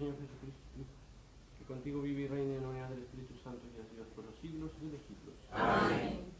Señor Jesucristo, que contigo vive y reina en la unidad del Espíritu Santo y es Dios por los siglos de los siglos. Amén.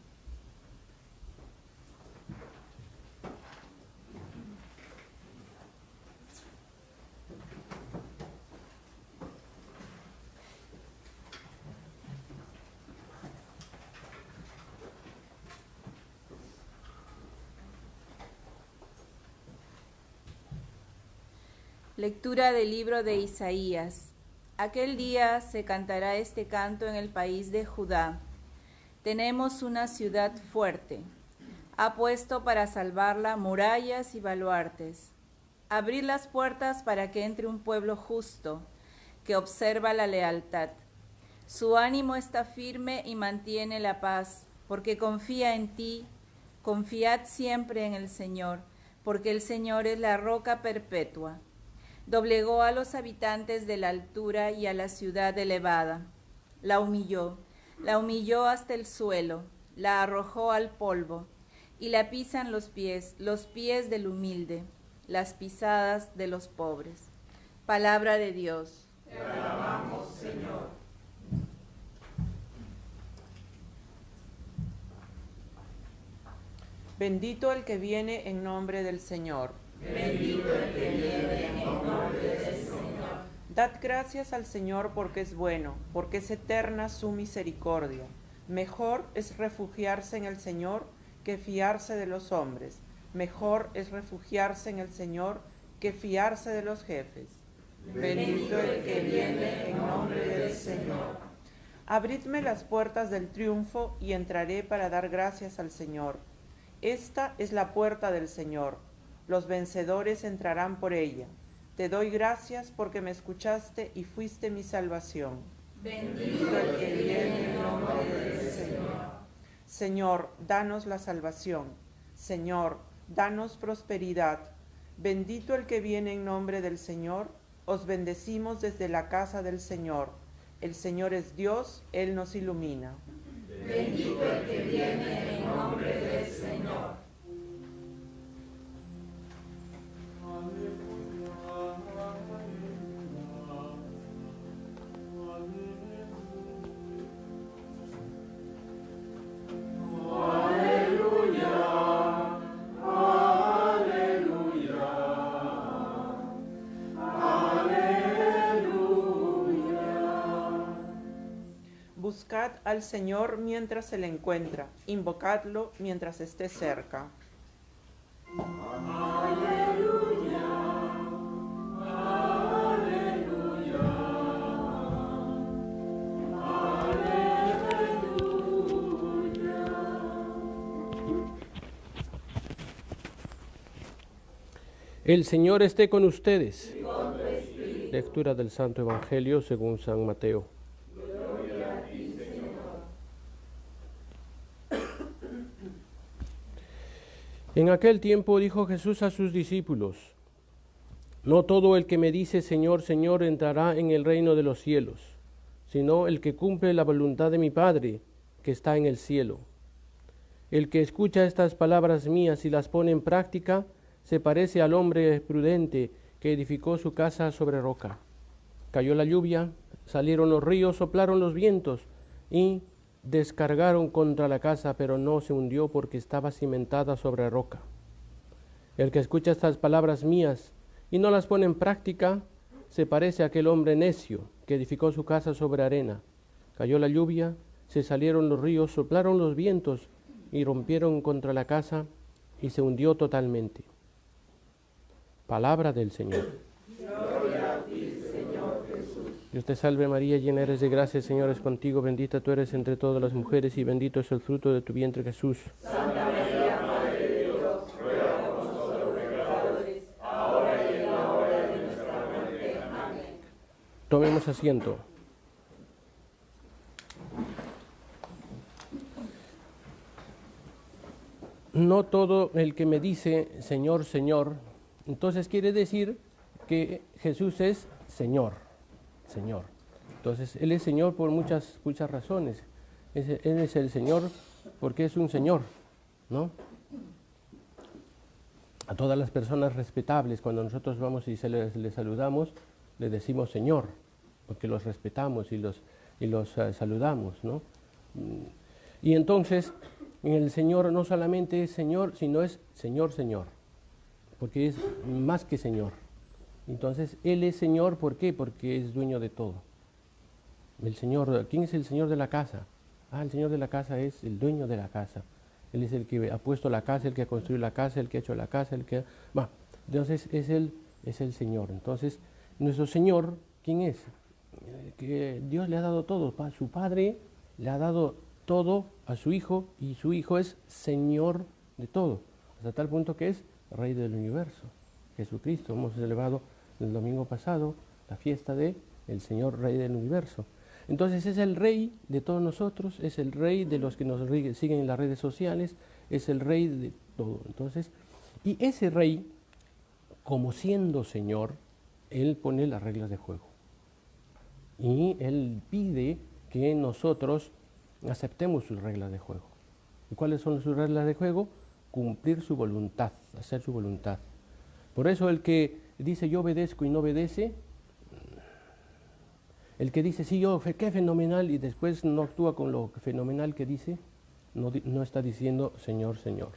Lectura del libro de Isaías. Aquel día se cantará este canto en el país de Judá. Tenemos una ciudad fuerte. Ha puesto para salvarla murallas y baluartes. Abrid las puertas para que entre un pueblo justo, que observa la lealtad. Su ánimo está firme y mantiene la paz, porque confía en ti. Confiad siempre en el Señor, porque el Señor es la roca perpetua. Doblegó a los habitantes de la altura y a la ciudad elevada. La humilló hasta el suelo, la arrojó al polvo, y la pisan los pies del humilde, las pisadas de los pobres. Palabra de Dios. Te alabamos, Señor. Bendito el que viene en nombre del Señor. Bendito el que viene en nombre del Señor. Dad gracias al Señor porque es bueno, porque es eterna su misericordia. Mejor es refugiarse en el Señor que fiarse de los hombres. Mejor es refugiarse en el Señor que fiarse de los jefes. Bendito el que viene en nombre del Señor. Abridme las puertas del triunfo y entraré para dar gracias al Señor. Esta es la puerta del Señor. Los vencedores entrarán por ella. Te doy gracias porque me escuchaste y fuiste mi salvación. Bendito el que viene en nombre del Señor. Señor, danos la salvación. Señor, danos prosperidad. Bendito el que viene en nombre del Señor. Os bendecimos desde la casa del Señor. El Señor es Dios, Él nos ilumina. Bendito el que viene en nombre del Señor. Buscad al Señor mientras se le encuentra, invocadlo mientras esté cerca. El Señor esté con ustedes. Lectura del Santo Evangelio según San Mateo. En aquel tiempo dijo Jesús a sus discípulos: No todo el que me dice Señor, Señor entrará en el reino de los cielos, sino el que cumple la voluntad de mi Padre que está en el cielo. El que escucha estas palabras mías y las pone en práctica se parece al hombre prudente que edificó su casa sobre roca. Cayó la lluvia, salieron los ríos, soplaron los vientos y descargaron contra la casa, pero no se hundió porque estaba cimentada sobre roca. El que escucha estas palabras mías y no las pone en práctica se parece a aquel hombre necio que edificó su casa sobre arena. Cayó la lluvia, se salieron los ríos, soplaron los vientos y rompieron contra la casa y se hundió totalmente. Palabra del Señor. Gloria a ti, Señor Jesús. Dios te salve María, llena eres de gracia, el Señor es contigo, bendita tú eres entre todas las mujeres y bendito es el fruto de tu vientre Jesús. Santa María, Madre de Dios, ruega por nosotros pecadores, ahora y en la hora de nuestra muerte. Amén. Tomemos asiento. No todo el que me dice Señor, Señor, entonces quiere decir que Jesús es Señor, Señor. Entonces Él es Señor por muchas razones. Él es el Señor porque es un Señor, ¿no? A todas las personas respetables, cuando nosotros vamos y les saludamos, le decimos Señor, porque los respetamos y los saludamos, ¿no? Y entonces, el Señor no solamente es Señor, sino es Señor, Señor, porque es más que Señor. Entonces, Él es Señor, ¿por qué? Porque es dueño de todo. El Señor, ¿quién es el Señor de la casa? El Señor de la casa es el dueño de la casa. Él es el que ha puesto la casa, el que ha construido la casa, el que ha hecho la casa, entonces es el Señor. Entonces, nuestro Señor, ¿quién es? Que Dios le ha dado todo. Su Padre le ha dado todo a su Hijo y su Hijo es Señor de todo, hasta tal punto que es Rey del universo. Jesucristo, hemos celebrado el domingo pasado la fiesta de el Señor Rey del universo. Entonces es el Rey de todos nosotros, es el Rey de los que nos siguen en las redes sociales, es el Rey de todo. Entonces, y ese Rey, como siendo Señor, Él pone las reglas de juego. Y Él pide que nosotros aceptemos sus reglas de juego. ¿Y cuáles son sus reglas de juego? Cumplir su voluntad, hacer su voluntad. Por eso el que dice yo obedezco y no obedece, el que dice sí, qué fenomenal, y después no actúa con lo fenomenal que dice, no está diciendo Señor, Señor.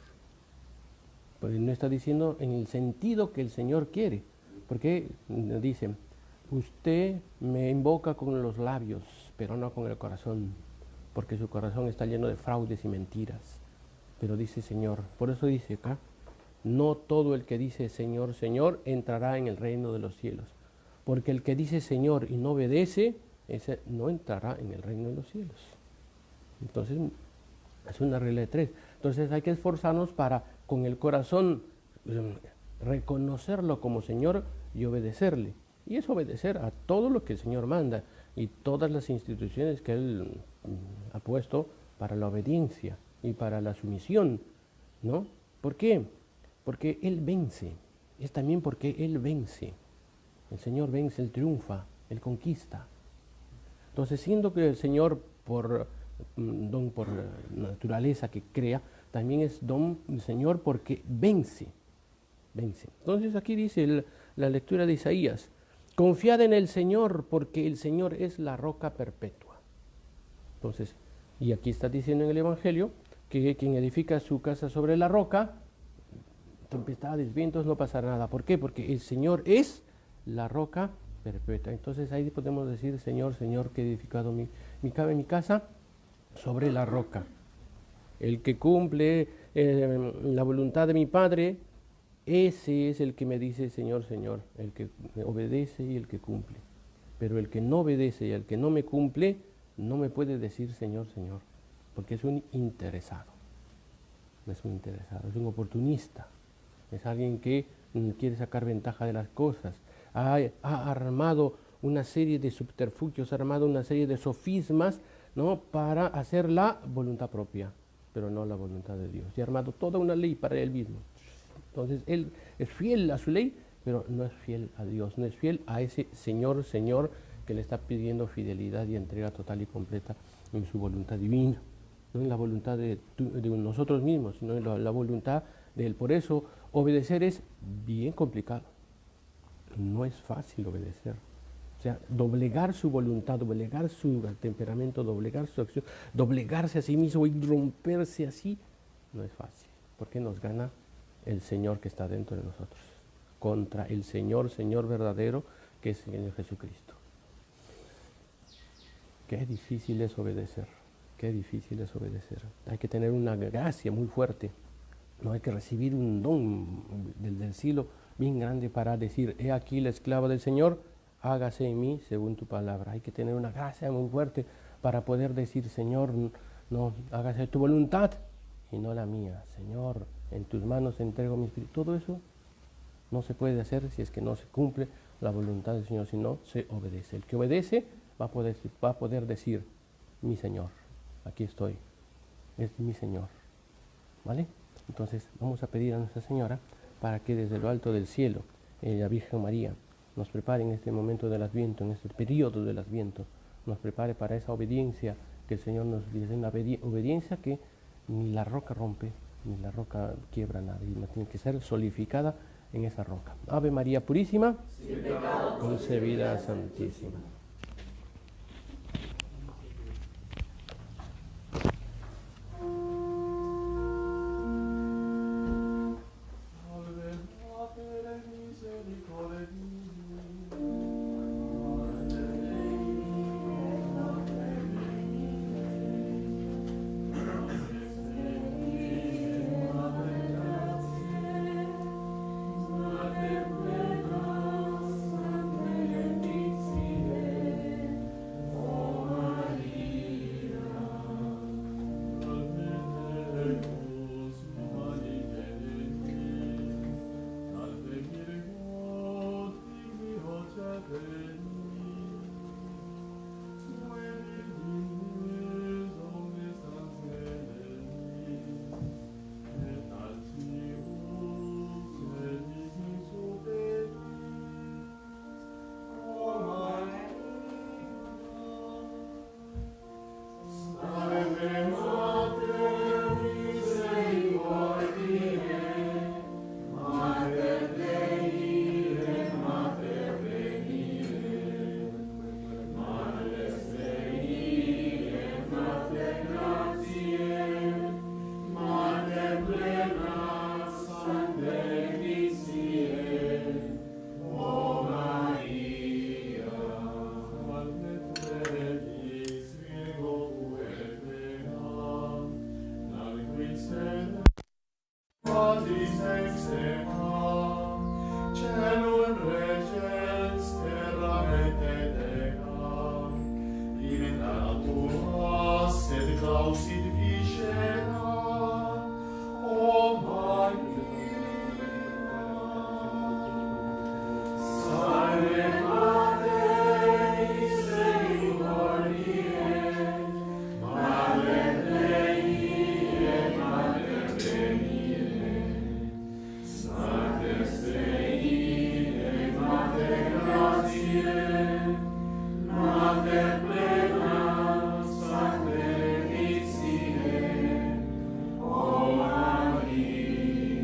Pues no está diciendo en el sentido que el Señor quiere. Porque dice, usted me invoca con los labios, pero no con el corazón, porque su corazón está lleno de fraudes y mentiras. Pero dice Señor, por eso dice acá, no todo el que dice Señor, Señor, entrará en el reino de los cielos. Porque el que dice Señor y no obedece, ese no entrará en el reino de los cielos. Entonces, es una regla de 3. Entonces hay que esforzarnos para, con el corazón, reconocerlo como Señor y obedecerle. Y es obedecer a todo lo que el Señor manda y todas las instituciones que Él ha puesto para la obediencia y para la sumisión, ¿no? ¿Por qué? Porque Él vence. Es también porque Él vence. El Señor vence, Él triunfa, Él conquista. Entonces, siendo que el Señor, por don, por naturaleza que crea, también es don del Señor porque vence. Vence. Entonces, aquí dice la lectura de Isaías, confiad en el Señor porque el Señor es la roca perpetua. Entonces, y aquí está diciendo en el Evangelio que quien edifica su casa sobre la roca, tempestades, vientos, no pasará nada. ¿Por qué? Porque el Señor es la roca perpetua. Entonces ahí podemos decir, Señor, Señor, que he edificado mi casa sobre la roca. El que cumple la voluntad de mi Padre, ese es el que me dice, Señor, Señor, el que me obedece y el que cumple. Pero el que no obedece y el que no me cumple, no me puede decir, Señor, Señor, porque es un interesado. No es un interesado, es un oportunista. Es alguien que quiere sacar ventaja de las cosas. Ha armado una serie de subterfugios, ha armado una serie de sofismas, ¿no?, para hacer la voluntad propia, pero no la voluntad de Dios. Y ha armado toda una ley para él mismo. Entonces él es fiel a su ley, pero no es fiel a Dios, no es fiel a ese Señor, Señor, que le está pidiendo fidelidad y entrega total y completa en su voluntad divina, no en la voluntad de nosotros mismos, sino en la voluntad de Él. Por eso obedecer es bien complicado, no es fácil obedecer. O sea, doblegar su voluntad, doblegar su temperamento, doblegar su acción, doblegarse a sí mismo y romperse así, no es fácil, porque nos gana el Señor que está dentro de nosotros, contra el Señor, Señor verdadero, que es el Señor Jesucristo. Qué difícil es obedecer, qué difícil es obedecer. Hay que tener una gracia muy fuerte, no hay que recibir un don del cielo bien grande para decir, he aquí la esclava del Señor, hágase en mí según tu palabra. Hay que tener una gracia muy fuerte para poder decir, Señor, no, hágase tu voluntad y no la mía. Señor, en tus manos entrego mi espíritu. Todo eso no se puede hacer si es que no se cumple la voluntad del Señor, si no se obedece. El que obedece va a poder decir, mi Señor, aquí estoy, es mi Señor. ¿Vale? Entonces vamos a pedir a Nuestra Señora para que desde lo alto del cielo, la Virgen María, nos prepare en este momento del Adviento, en este periodo del Adviento, nos prepare para esa obediencia que el Señor nos dice, una obediencia que ni la roca rompe, ni la roca quiebra nada, y tiene que ser solidificada en esa roca. Ave María Purísima, concebida Santísima.